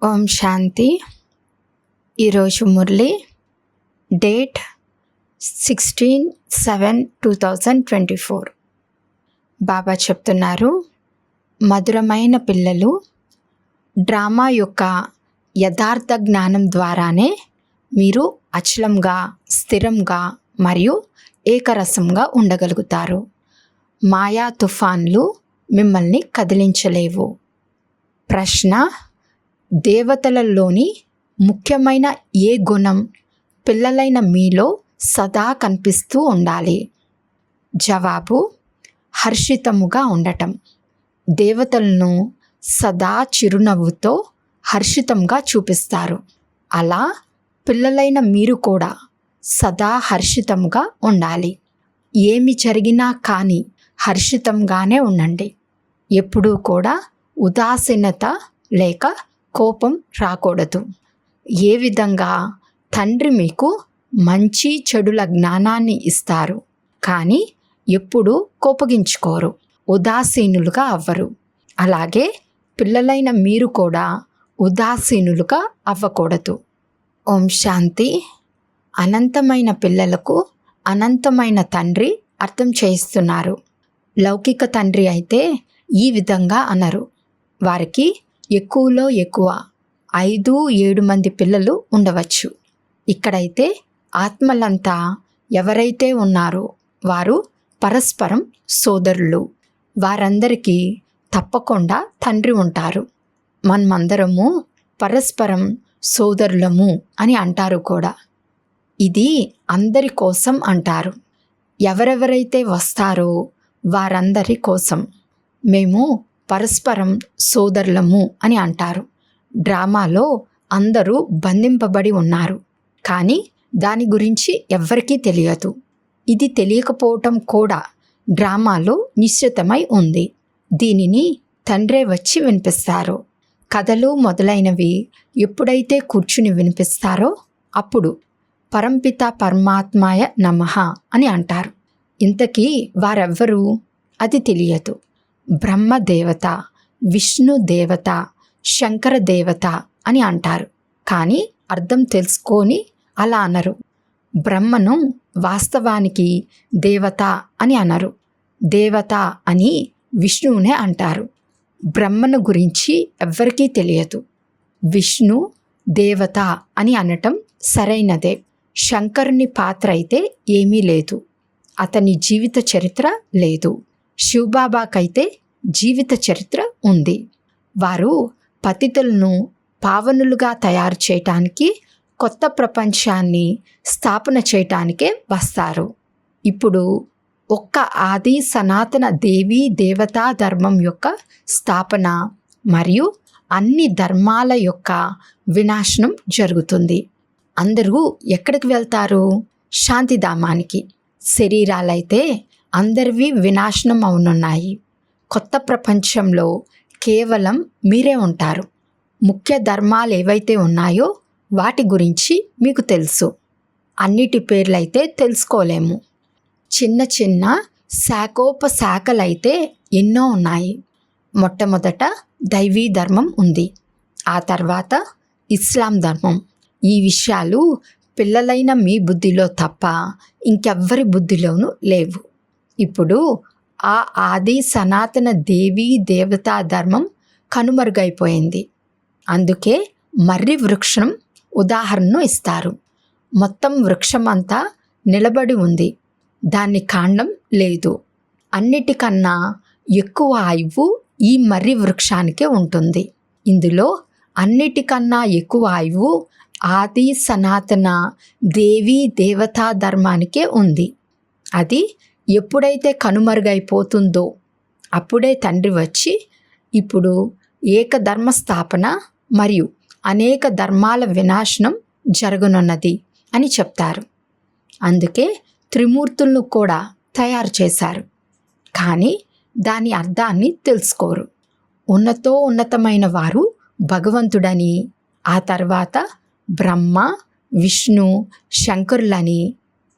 ఓం శాంతి. ఈరోజు మురళి డేట్ 16/7/2024. బాబా చెప్తున్నారు, మధురమైన పిల్లలు, డ్రామా యొక్క యథార్థ జ్ఞానం ద్వారానే మీరు అచలంగా, స్థిరంగా మరియు ఏకరసంగా ఉండగలుగుతారు. మాయా తుఫాన్లు మిమ్మల్ని కదిలించలేవు. ప్రశ్న: దేవతలలోని ముఖ్యమైన ఏ గుణం పిల్లలైన మీలో సదా కనిపిస్తూ ఉండాలి? జవాబు: హర్షితముగా ఉండటం. దేవతలను సదా చిరునవ్వుతో హర్షితంగా చూపిస్తారు. అలా పిల్లలైన మీరు కూడా సదా హర్షితంగా ఉండాలి. ఏమి జరిగినా కానీ హర్షితంగానే ఉండండి. ఎప్పుడూ కూడా ఉదాసీనత లేక కోపం రాకూడదు. ఏ విధంగా తండ్రి మీకు మంచి చెడుల జ్ఞానాన్ని ఇస్తారు, కానీ ఎప్పుడూ కోపగించుకోరు, ఉదాసీనులుగా అవ్వరు. అలాగే పిల్లలైన మీరు కూడా ఉదాసీనులుగా అవ్వకూడదు. ఓం శాంతి. అనంతమైన పిల్లలకు అనంతమైన తండ్రి అర్థం చేయిస్తున్నారు. లౌకిక తండ్రి అయితే ఈ విధంగా అనరు. వారికి ఎక్కువలో ఎక్కువ 5-7 మంది పిల్లలు ఉండవచ్చు. ఇక్కడైతే ఆత్మలంతా ఎవరైతే ఉన్నారో వారు పరస్పరం సోదరులు. వారందరికీ తప్పకుండా తండ్రి ఉంటారు. మనమందరము పరస్పరం సోదరులము అని అంటారు కూడా. ఇది అందరి కోసం అంటారు. ఎవరెవరైతే వస్తారో వారందరి కోసం మేము పరస్పరం సోదరులము అని అంటారు. డ్రామాలో అందరూ బంధింపబడి ఉన్నారు, కానీ దాని గురించి ఎవ్వరికీ తెలియదు. ఇది తెలియకపోవటం కూడా డ్రామాలో నిశ్చితమై ఉంది. దీనిని తండ్రే వచ్చి వినిపిస్తారు. కథలు మొదలైనవి ఎప్పుడైతే కూర్చుని వినిపిస్తారో అప్పుడు పరంపిత పరమాత్మాయ నమః అని అంటారు. ఇంతకీ వారెవ్వరు? అది తెలియదు. బ్రహ్మ దేవత, విష్ణు దేవత, శంకర దేవత అని అంటారు, కానీ అర్థం తెలుసుకొని అలా అనరు. బ్రహ్మను వాస్తవానికి దేవత అని అనరు. దేవత అని విష్ణువునే అంటారు. బ్రహ్మను గురించి ఎవ్వరికీ తెలియదు. విష్ణు దేవత అని అనటం సరైనదే. శంకరుని పాత్ర అయితే ఏమీ లేదు. అతని జీవిత చరిత్ర లేదు. శివబాబాకైతే జీవిత చరిత్ర ఉంది. వారు పతితులను పావనులుగా తయారు చేయటానికి, కొత్త ప్రపంచాన్ని స్థాపన చేయటానికే వస్తారు. ఇప్పుడు ఒక్క ఆది సనాతన దేవీ దేవతా ధర్మం యొక్క స్థాపన మరియు అన్ని ధర్మాల యొక్క వినాశనం జరుగుతుంది. అందరూ ఎక్కడికి వెళ్తారు? శాంతిధామానికి. శరీరాలైతే అందరివి వినాశనం అవునున్నాయి. కొత్త ప్రపంచంలో కేవలం మీరే ఉంటారు. ముఖ్య ధర్మాలు ఏవైతే ఉన్నాయో వాటి గురించి మీకు తెలుసు. అన్నిటి పేర్లైతే తెలుసుకోలేము. చిన్న చిన్న శాఖోపశాఖలైతే ఎన్నో ఉన్నాయి. మొట్టమొదట దైవీ ధర్మం ఉంది, ఆ తర్వాత ఇస్లాం ధర్మం. ఈ విషయాలు పిల్లలైన మీ బుద్ధిలో తప్ప ఇంకెవ్వరి బుద్ధిలోనూ లేవు. ఇప్పుడు ఆ ఆది సనాతన దేవీ దేవతా ధర్మం కనుమరుగైపోయింది. అందుకే మర్రి వృక్షం ఉదాహరణను ఇస్తారు. మొత్తం వృక్షం అంతా నిలబడి ఉంది, దాని కాండం లేదు. అన్నిటికన్నా ఎక్కువ ఆయువు ఈ మర్రి వృక్షానికే ఉంటుంది. ఇందులో అన్నిటికన్నా ఎక్కువ ఆయువు ఆది సనాతన దేవీ దేవతా ధర్మానికే ఉంది. అది ఎప్పుడైతే కనుమరుగైపోతుందో అప్పుడే తండ్రి వచ్చి ఇప్పుడు ఏకధర్మ స్థాపన మరియు అనేక ధర్మాల వినాశనం జరగనున్నది అని చెప్తారు. అందుకే త్రిమూర్తులను కూడా తయారు చేశారు, కానీ దాని అర్థాన్ని తెలుసుకోరు. ఉన్నతమైన వారు భగవంతుడని, ఆ తర్వాత బ్రహ్మ, విష్ణు, శంకరులని,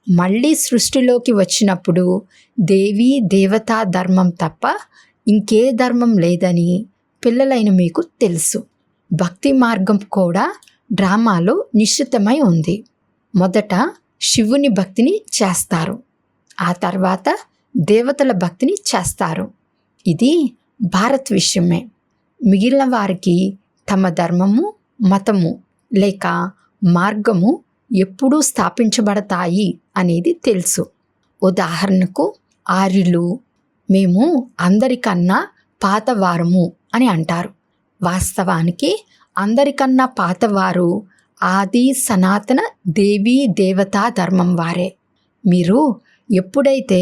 మళ్ళీ సృష్టిలోకి వచ్చినప్పుడు దేవీ దేవతా ధర్మం తప్ప ఇంకే ధర్మం లేదని పిల్లలైన మీకు తెలుసు. భక్తి మార్గం కూడా డ్రామాలో నిశ్చితమై ఉంది. మొదట శివుని భక్తిని చేస్తారు, ఆ తర్వాత దేవతల భక్తిని చేస్తారు. ఇది భారత్ విషయమే. మిగిలిన వారికి తమ ధర్మము, మతము లేక మార్గము ఎప్పుడూ స్థాపించబడతాయి అనేది తెలుసు. ఉదాహరణకు ఆర్యులు మేము అందరికన్నా పాతవారము అని అంటారు. వాస్తవానికి అందరికన్నా పాతవారు ఆది సనాతన దేవీ దేవతా ధర్మం వారే. మీరు ఎప్పుడైతే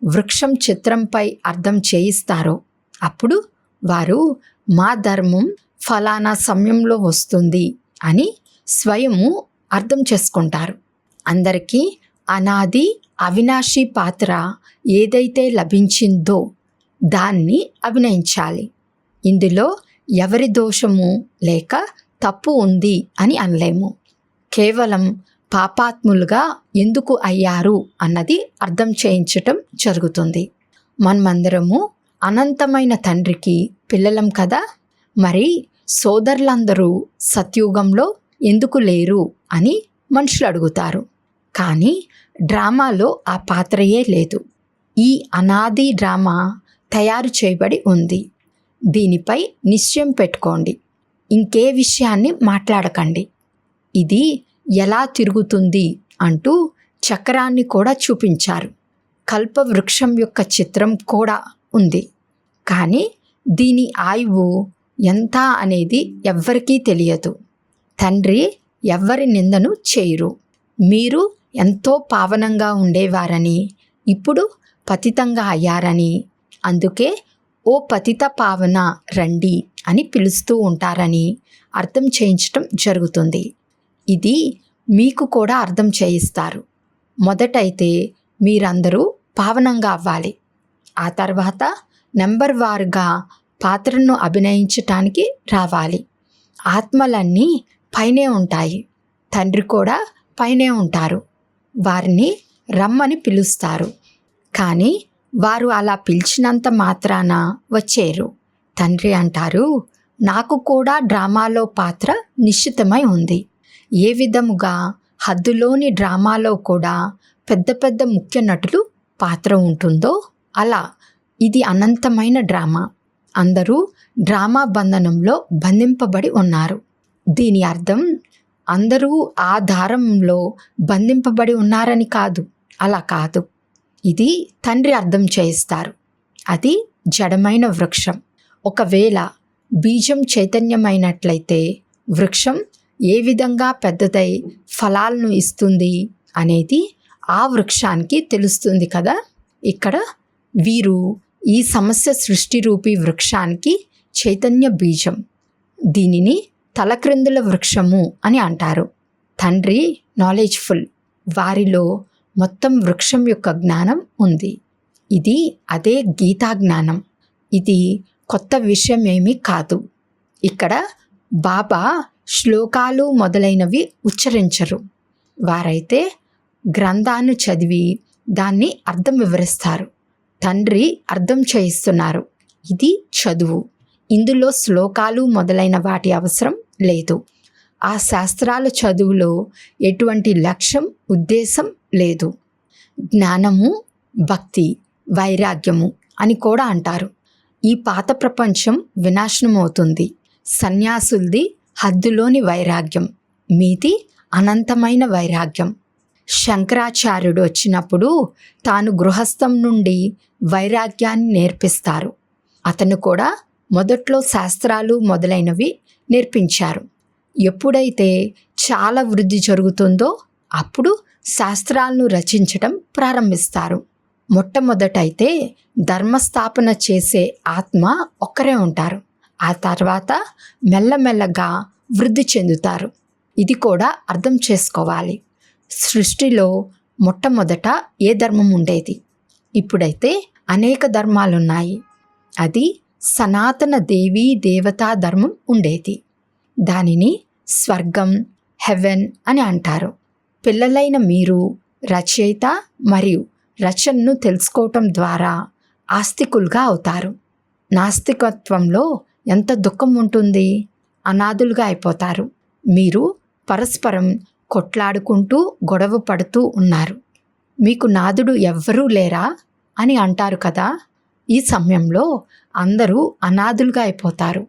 వృక్షం చిత్రంపై అర్థం చేయిస్తారో అప్పుడు వారు మా ధర్మం ఫలానా సమయంలో వస్తుంది అని స్వయము అర్థం చేసుకుంటారు. అందరికీ అనాది అవినాశి పాత్ర ఏదైతే లభించిందో దాన్ని అభినయించాలి. ఇందులో ఎవరి దోషము లేక తప్పు ఉంది అని అనలేము. కేవలం పాపాత్ములుగా ఎందుకు అయ్యారు అన్నది అర్థం చేయించటం జరుగుతుంది. మనమందరము అనంతమైన తండ్రికి పిల్లలం కదా, మరి సోదరులందరూ సత్యుగంలో ఎందుకు లేరు అని మనుషులు అడుగుతారు. కానీ డ్రామాలో ఆ పాత్రయే లేదు. ఈ అనాది డ్రామా తయారు చేయబడి ఉంది. దీనిపై నిశ్చయం పెట్టుకోండి. ఇంకే విషయాన్ని మాట్లాడకండి. ఇది ఎలా తిరుగుతుంది అంటూ చక్రాన్ని కూడా చూపించారు. కల్పవృక్షం యొక్క చిత్రం కూడా ఉంది. కానీ దీని ఆయువు ఎంత అనేది ఎవ్వరికీ తెలియదు. తండ్రి ఎవ్వరి నిందను చేయరు. మీరు ఎంతో పావనంగా ఉండేవారని ఇప్పుడు పతితంగా అయ్యారని, అందుకే ఓ పతిత పావన రండి అని పిలుస్తూ ఉంటారని అర్థం చేయించటం జరుగుతుంది. ఇది మీకు కూడా అర్థం చేయిస్తారు. మొదటైతే మీరందరూ పావనంగా అవ్వాలి. ఆ తర్వాత నెంబర్ వారుగా పాత్రను అభినయించటానికి రావాలి. ఆత్మలన్నీ పైనే ఉంటాయి, తండ్రి కూడా పైనే ఉంటారు. వారిని రమ్మని పిలుస్తారు. కానీ వారు అలా పిలిచినంత మాత్రాన వచ్చేరు. తండ్రి అంటారు, నాకు కూడా డ్రామాలో పాత్ర నిశ్చితమై ఉంది. ఏ విధముగా హద్దులోని డ్రామాలో కూడా పెద్ద పెద్ద ముఖ్య నటులు పాత్ర ఉంటుందో అలా ఇది అనంతమైన డ్రామా. అందరూ డ్రామా బంధనంలో బంధింపబడి ఉన్నారు. దీని అర్థం అందరూ ఆ దారంలో బంధింపబడి ఉన్నారని కాదు. అలా కాదు. ఇది తండ్రి అర్థం చేయిస్తారు. అది జడమైన వృక్షం. ఒకవేళ బీజం చైతన్యమైనట్లయితే వృక్షం ఏ విధంగా పెద్దదై ఫలాలను ఇస్తుంది అనేది ఆ వృక్షానికి తెలుస్తుంది కదా. ఇక్కడ వీరు ఈ సమస్య సృష్టి రూపీ వృక్షానికి చైతన్య బీజం. దీనిని తలక్రిందుల వృక్షము అని అంటారు. తండ్రి నాలెడ్జ్ఫుల్. వారిలో మొత్తం వృక్షం యొక్క జ్ఞానం ఉంది. ఇది అదే గీతా జ్ఞానం. ఇది కొత్త విషయమేమీ కాదు. ఇక్కడ బాబా శ్లోకాలు మొదలైనవి ఉచ్చరించరు. వారైతే గ్రంథాన్ని చదివి దాన్ని అర్థం వివరిస్తారు. తండ్రి అర్థం చేయిస్తున్నారు. ఇది చదువు. ఇందులో శ్లోకాలు మొదలైన వాటి అవసరం లేదు. ఆ శాస్త్రాల చదువులో ఎటువంటి లక్ష్యం, ఉద్దేశం లేదు. జ్ఞానము, భక్తి, వైరాగ్యము అని కూడా అంటారు. ఈ పాత ప్రపంచం వినాశనమవుతుంది. సన్యాసులది హద్దులోని వైరాగ్యం, మీది అనంతమైన వైరాగ్యం. శంకరాచార్యుడు వచ్చినప్పుడు తాను గృహస్థం నుండి వైరాగ్యాన్ని నేర్పిస్తారు. అతను కూడా మొదట్లో శాస్త్రాలు మొదలైనవి నేర్పించారు. ఎప్పుడైతే చాలా వృద్ధి జరుగుతుందో అప్పుడు శాస్త్రాలను రచించటం ప్రారంభిస్తారు. మొట్టమొదటైతే ధర్మస్థాపన చేసే ఆత్మ ఒక్కరే ఉంటారు. ఆ తర్వాత మెల్లమెల్లగా వృద్ధి చెందుతారు. ఇది కూడా అర్థం చేసుకోవాలి. సృష్టిలో మొట్టమొదట ఏ ధర్మం ఉండేది? ఇప్పుడైతే అనేక ధర్మాలున్నాయి. అది సనాతన దేవీ దేవతా ధర్మం ఉండేది. దానిని స్వర్గం, హెవెన్ అని అంటారు. పిల్లలైన మీరు రచయిత మరియు రచనను తెలుసుకోవటం ద్వారా ఆస్తికులుగా అవుతారు. నాస్తికత్వంలో ఎంత దుఃఖం ఉంటుంది. అనాథులుగా అయిపోతారు. మీరు పరస్పరం కొట్లాడుకుంటూ గొడవ పడుతూ ఉన్నారు. మీకు నాథుడు ఎవ్వరూ లేరా అని అంటారు కదా. ఈ సమయంలో అందరూ అనాథులుగా అయిపోతారు.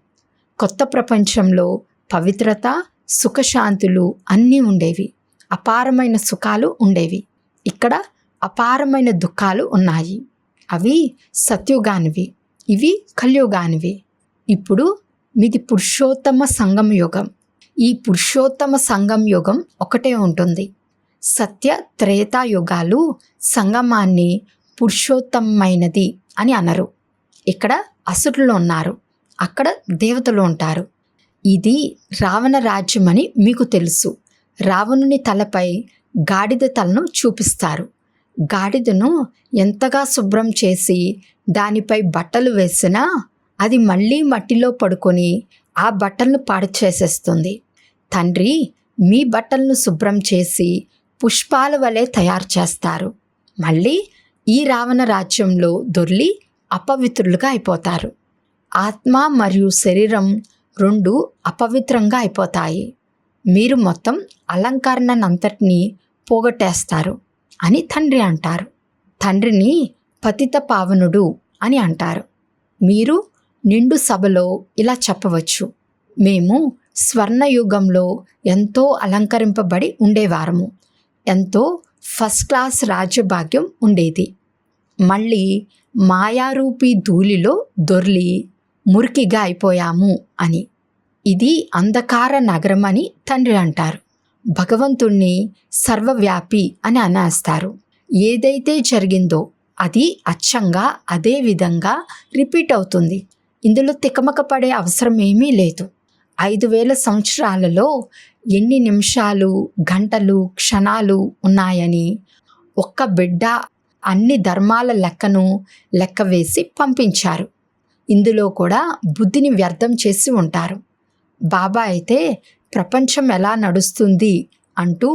కొత్త ప్రపంచంలో పవిత్రత, సుఖశాంతులు అన్నీ ఉండేవి. అపారమైన సుఖాలు ఉండేవి. ఇక్కడ అపారమైన దుఃఖాలు ఉన్నాయి. అవి సత్యుగానివి, ఇవి కలియుగానివి. ఇప్పుడు మీది పురుషోత్తమ సంగమ యుగం. ఈ పురుషోత్తమ సంగమ యుగం ఒకటే ఉంటుంది. సత్య త్రేతాయుగాలు సంగమాన్ని పురుషోత్తమైనది అని అనరు. ఇక్కడ అసురులు ఉన్నారు, అక్కడ దేవతలు ఉంటారు. ఇది రావణ రాజ్యమని మీకు తెలుసు. రావణుని తలపై గాడిద తలను చూపిస్తారు. గాడిదను ఎంతగా శుభ్రం చేసి దానిపై బట్టలు వేసినా అది మళ్ళీ మట్టిలో పడుకొని ఆ బట్టలను పాడు చేసేస్తుంది. తండ్రి మీ బట్టలను శుభ్రం చేసి పుష్పాల వలె తయారు చేస్తారు. మళ్ళీ ఈ రావణ రాజ్యంలో దొర్లి అపవిత్రులుగా అయిపోతారు. ఆత్మ మరియు శరీరం రెండు అపవిత్రంగా అయిపోతాయి. మీరు మొత్తం అలంకరణనంతటినీ పోగొట్టేస్తారు అని తండ్రి అంటారు. తండ్రిని పతిత పావనుడు అని అంటారు. మీరు నిండు సభలో ఇలా చెప్పవచ్చు, మేము స్వర్ణయుగంలో ఎంతో అలంకరింపబడి ఉండేవారము. ఎంతో ఫస్ట్ క్లాస్ రాజ్యభాగ్యం ఉండేది. మళ్ళీ మాయారూపీ ధూళిలో దొర్లి మురికిగా అయిపోయాము అని. ఇది అంధకార నగరం అని తండ్రి అంటారు. భగవంతుణ్ణి సర్వవ్యాపి అని అనేస్తారు. ఏదైతే జరిగిందో అది అచ్చంగా అదే విధంగా రిపీట్ అవుతుంది. ఇందులో తికమక పడే అవసరం ఏమీ లేదు. 5000 సంవత్సరాలలో ఎన్ని నిమిషాలు, గంటలు, క్షణాలు ఉన్నాయని ఒక్క బిడ్డ అన్ని ధర్మాల లెక్కను లెక్క వేసి పంపించారు. ఇందులో కూడా బుద్ధిని వ్యర్థం చేసి ఉంటారు. బాబా అయితే ప్రపంచం ఎలా నడుస్తుంది అంటూ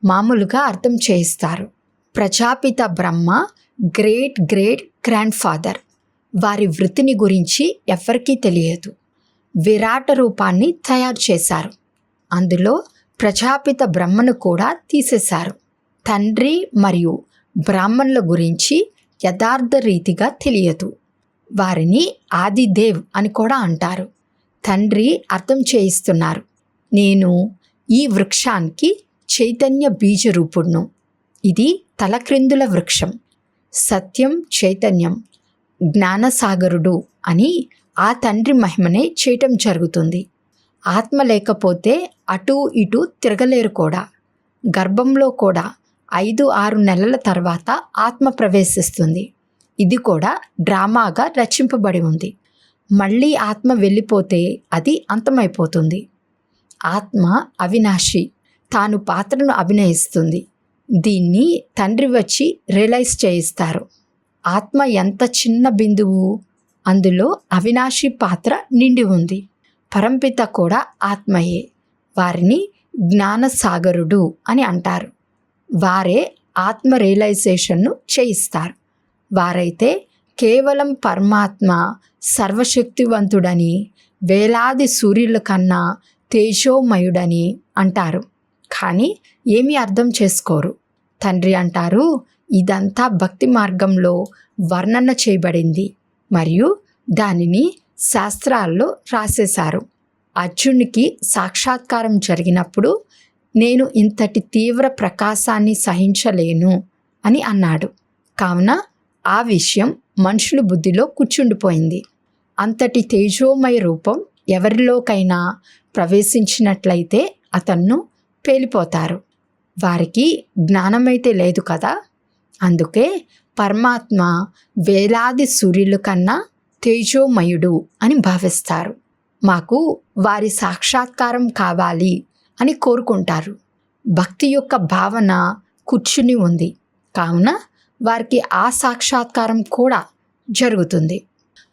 మామూలుగా అర్థం చేయిస్తారు. ప్రజాపిత బ్రహ్మ గ్రేట్ గ్రేట్ గ్రాండ్ ఫాదర్. వారి వృత్తిని గురించి ఎవ్వరికీ తెలియదు. విరాట రూపాన్ని తయారు చేశారు. అందులో ప్రజాపిత బ్రహ్మను కూడా తీసేశారు. తండ్రి మరియు బ్రాహ్మణుల గురించి యథార్థ రీతిగా తెలియదు. వారిని ఆదిదేవ్ అని కూడా అంటారు. తండ్రి అర్థం చేయిస్తున్నారు, నేను ఈ వృక్షానికి చైతన్య బీజరూపుడును. ఇది తలక్రిందుల వృక్షం. సత్యం, చైతన్యం, జ్ఞానసాగరుడు అని ఆ తండ్రి మహిమనే చేయటం జరుగుతుంది. ఆత్మ లేకపోతే అటూ ఇటూ తిరగలేరు కూడా. గర్భంలో కూడా 5-6 నెలల తర్వాత ఆత్మ ప్రవేశిస్తుంది. ఇది కూడా డ్రామాగా రచింపబడి ఉంది. మళ్ళీ ఆత్మ వెళ్ళిపోతే అది అంతమైపోతుంది. ఆత్మ అవినాశి, తాను పాత్రను అభినయిస్తుంది. దీన్ని తండ్రి వచ్చి రియలైజ్ చేయిస్తారు. ఆత్మ ఎంత చిన్న బిందువు, అందులో అవినాశి పాత్ర నిండి ఉంది. పరంపిత కూడా ఆత్మయే. వారిని జ్ఞానసాగరుడు అని అంటారు. వారే ఆత్మ రియలైజేషన్ను చేయిస్తారు. వారైతే కేవలం పరమాత్మ సర్వశక్తివంతుడని, వేలాది సూర్యుల కన్నా తేజోమయుడని అంటారు. కానీ ఏమీ అర్థం చేసుకోరు. తండ్రి అంటారు, ఇదంతా భక్తి మార్గంలో వర్ణన చేయబడింది మరియు దానిని శాస్త్రాల్లో రాసేశారు. అర్జునునికి సాక్షాత్కారం జరిగినప్పుడు నేను ఇంతటి తీవ్ర ప్రకాశాన్ని సహించలేను అని అన్నాడు. కావున ఆ విషయం మనుషుల బుద్ధిలో కూర్చుండిపోయింది. అంతటి తేజోమయ రూపం ఎవరిలోకైనా ప్రవేశించినట్లయితే అతన్ను పేలిపోతారు. వారికి జ్ఞానమైతే లేదు కదా. అందుకే పరమాత్మ వేలాది సూర్యుల కన్నా తేజోమయుడు అని భావిస్తారు. మాకు వారి సాక్షాత్కారం కావాలి అని కోరుకుంటారు. భక్తి యొక్క భావన కూర్చుని ఉంది కావున వారికి ఆ సాక్షాత్కారం కూడా జరుగుతుంది.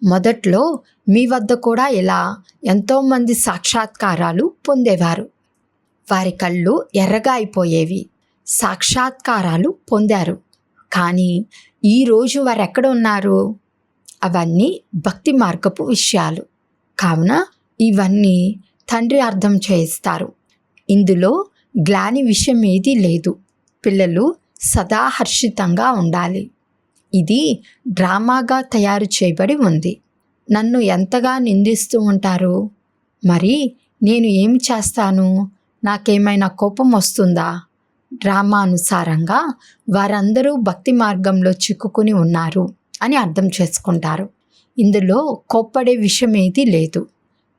మొదట్లో మీ వద్ద కూడా ఇలా ఎంతోమంది సాక్షాత్కారాలు పొందేవారు. వారి కళ్ళు ఎర్రగా అయిపోయేవి. సాక్షాత్కారాలు పొందారు. కానీ ఈరోజు వారు ఎక్కడ ఉన్నారు? అవన్నీ భక్తి మార్గపు విషయాలు. కావున ఇవన్నీ తండ్రి అర్థం చేయిస్తారు. ఇందులో గ్లాని విషయం ఏదీ లేదు. పిల్లలు సదా హర్షితంగా ఉండాలి. ఇది డ్రామాగా తయారు చేయబడి ఉంది. నన్ను ఎంతగా నిందిస్తూ ఉంటారు. మరి నేను ఏమి చేస్తాను? నాకేమైనా కోపం వస్తుందా? డ్రామానుసారంగా వారందరూ భక్తి మార్గంలో చిక్కుకుని ఉన్నారు అని అర్థం చేసుకుంటారు. ఇందులో కోప్పడే విషయం ఏదీ లేదు.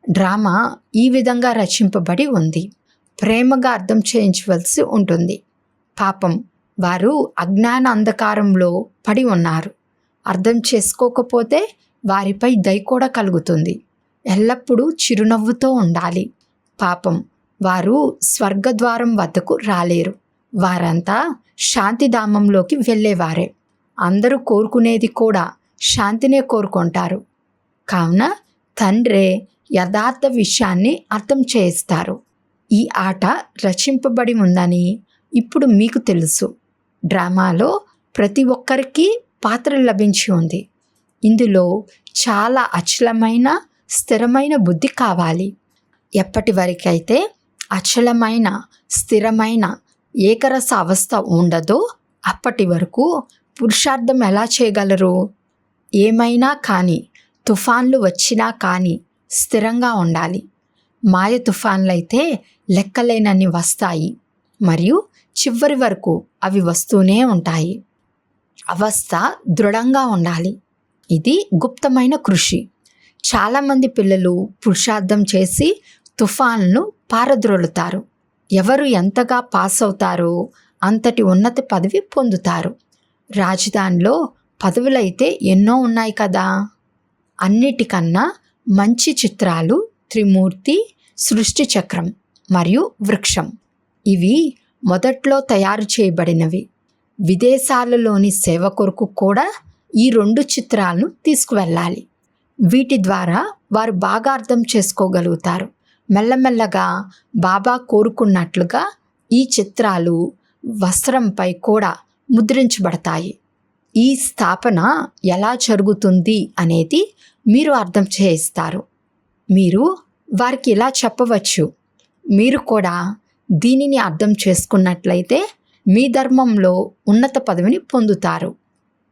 డ్రామా ఈ విధంగా రచింపబడి ఉంది. ప్రేమగా అర్థం చేయించవలసి ఉంటుంది. పాపం, వారు అజ్ఞాన అంధకారంలో పడి ఉన్నారు. అర్థం చేసుకోకపోతే వారిపై దయ కూడా కలుగుతుంది. ఎల్లప్పుడూ చిరునవ్వుతో ఉండాలి. పాపం, వారు స్వర్గద్వారం వద్దకు రాలేరు. వారంతా శాంతిధామంలోకి వెళ్ళేవారే. అందరూ కోరుకునేది కూడా శాంతినే కోరుకుంటారు. కావున తండ్రే యథార్థ విషయాన్ని అర్థం చేయిస్తారు. ఈ ఆట రచింపబడి ఉందని ఇప్పుడు మీకు తెలుసు. డ్రామాలో ప్రతి ఒక్కరికి పాత్ర లభించి ఉంది. ఇందులో చాలా అచలమైన స్థిరమైన బుద్ధి కావాలి. ఎప్పటి వరకైతే అచలమైన స్థిరమైన ఏకరస అవస్థ ఉండదో అప్పటి వరకు పురుషార్థం ఎలా చేయగలరు? ఏమైనా కానీ, తుఫాన్లు వచ్చినా కానీ స్థిరంగా ఉండాలి. మాయ తుఫాన్లైతే లెక్కలేనన్ని వస్తాయి మరియు చివరి వరకు అవి వస్తూనే ఉంటాయి. అవస్థ దృఢంగా ఉండాలి. ఇది గుప్తమైన కృషి. చాలామంది పిల్లలు పురుషార్థం చేసి తుఫాన్లను పారద్రోలుతారు. ఎవరు ఎంతగా పాస్ అవుతారో అంతటి ఉన్నత పదవి పొందుతారు. రాజధానిలో పదవులైతే ఎన్నో ఉన్నాయి కదా. అన్నిటికన్నా మంచి చిత్రాలు త్రిమూర్తి, సృష్టి చక్రం మరియు వృక్షం. ఇవి మొదట్లో తయారు చేయబడినవి. విదేశాలలోని సేవ కొరకు కూడా ఈ 2 చిత్రాలను తీసుకువెళ్ళాలి. వీటి ద్వారా వారు బాగా అర్థం చేసుకోగలుగుతారు. మెల్లమెల్లగా బాబా కోరుకున్నట్లుగా ఈ చిత్రాలు వస్త్రంపై కూడా ముద్రించబడతాయి. ఈ స్థాపన ఎలా జరుగుతుంది అనేది మీరు అర్థం చేయిస్తారు. మీరు వారికి ఇలా చెప్పవచ్చు, మీరు కూడా దీనిని అర్థం చేసుకున్నట్లయితే మీ ధర్మంలో ఉన్నత పదవిని పొందుతారు.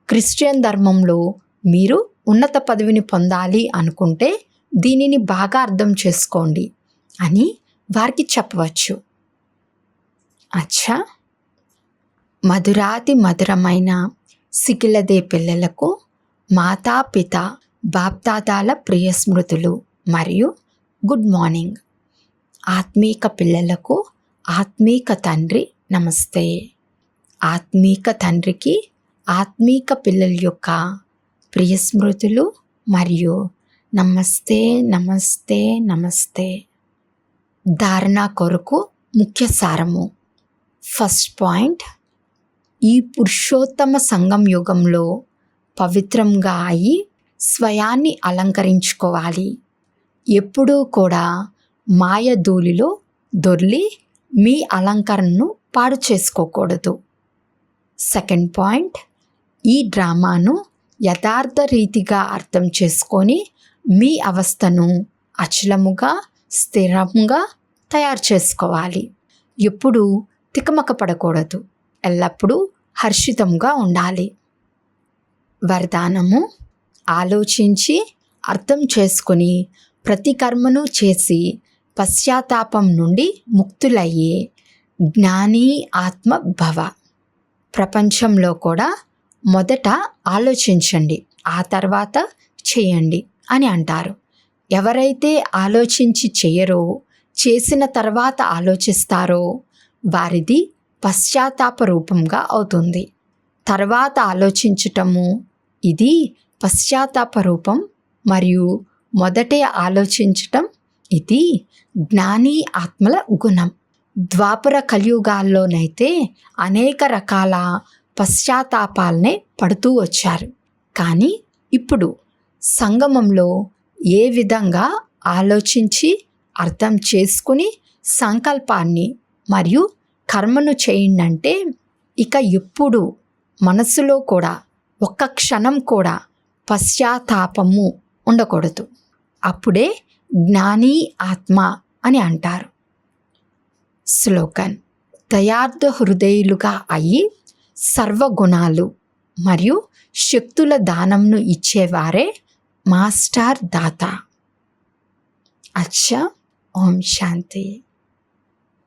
క్రిస్టియన్ ధర్మంలో మీరు ఉన్నత పదవిని పొందాలి అనుకుంటే దీనిని బాగా అర్థం చేసుకోండి అని వారికి చెప్పవచ్చు. అచ్చా, మధురాతి మధురమైన సికిలదే పిల్లలకు మాతాపిత బాప్దాదాల ప్రియ స్మృతులు మరియు గుడ్ మార్నింగ్. ఆత్మీక పిల్లలకు ఆత్మీక తండ్రి నమస్తే. ఆత్మీక తండ్రికి ఆత్మీక పిల్లల యొక్క ప్రియ స్మృతులు మరియు నమస్తే నమస్తే నమస్తే. ధారణ కొరకు ముఖ్య సారము. ఫస్ట్ పాయింట్, ఈ పురుషోత్తమ సంగం యుగంలో పవిత్రంగా అయి స్వయాన్ని అలంకరించుకోవాలి. ఎప్పుడూ కూడా మాయ ధూళిలో దొర్లి మీ అలంకరణను పాడు చేసుకోకూడదు. సెకండ్ పాయింట్, ఈ డ్రామాను యథార్థ రీతిగా అర్థం చేసుకొని మీ అవస్థను అచలముగా స్థిరంగా తయారు చేసుకోవాలి. ఎప్పుడూ తికమక పడకూడదు. ఎల్లప్పుడూ హర్షితంగా ఉండాలి. వరదానము: ఆలోచించి అర్థం చేసుకుని ప్రతి కర్మను చేసి పశ్చాత్తాపం నుండి ముక్తులయ్యే జ్ఞాని ఆత్మ భవ. ప్రపంచంలో కూడా మొదట ఆలోచించండి, ఆ తర్వాత చేయండి అని అంటారు. ఎవరైతే ఆలోచించి చేయరో, చేసిన తర్వాత ఆలోచిస్తారో వారిది పశ్చాత్తాప రూపంగా అవుతుంది. తర్వాత ఆలోచించటము ఇది పశ్చాత్తాప రూపం మరియు మొదటే ఆలోచించటం ఇది జ్ఞాని ఆత్మల గుణం. ద్వాపర కలియుగాల్లోనైతే అనేక రకాల పశ్చాత్తాపాలనే పడుతూ వచ్చారు. కానీ ఇప్పుడు సంగమంలో ఏ విధంగా ఆలోచించి అర్థం చేసుకుని సంకల్పాన్ని మరియు కర్మను చేయండి, ఇక ఎప్పుడు మనసులో కూడా ఒక్క క్షణం కూడా పశ్చాత్తాపము ఉండకూడదు. అప్పుడే జ్ఞాని ఆత్మ అని అంటారు. స్లోగన్: దయార్థ హృదయులుగా అయి సర్వగుణాలు మరియు శక్తుల దానంను ఇచ్చేవారే మాస్టర్ దాత. అచ్చా. ఓం శాంతి.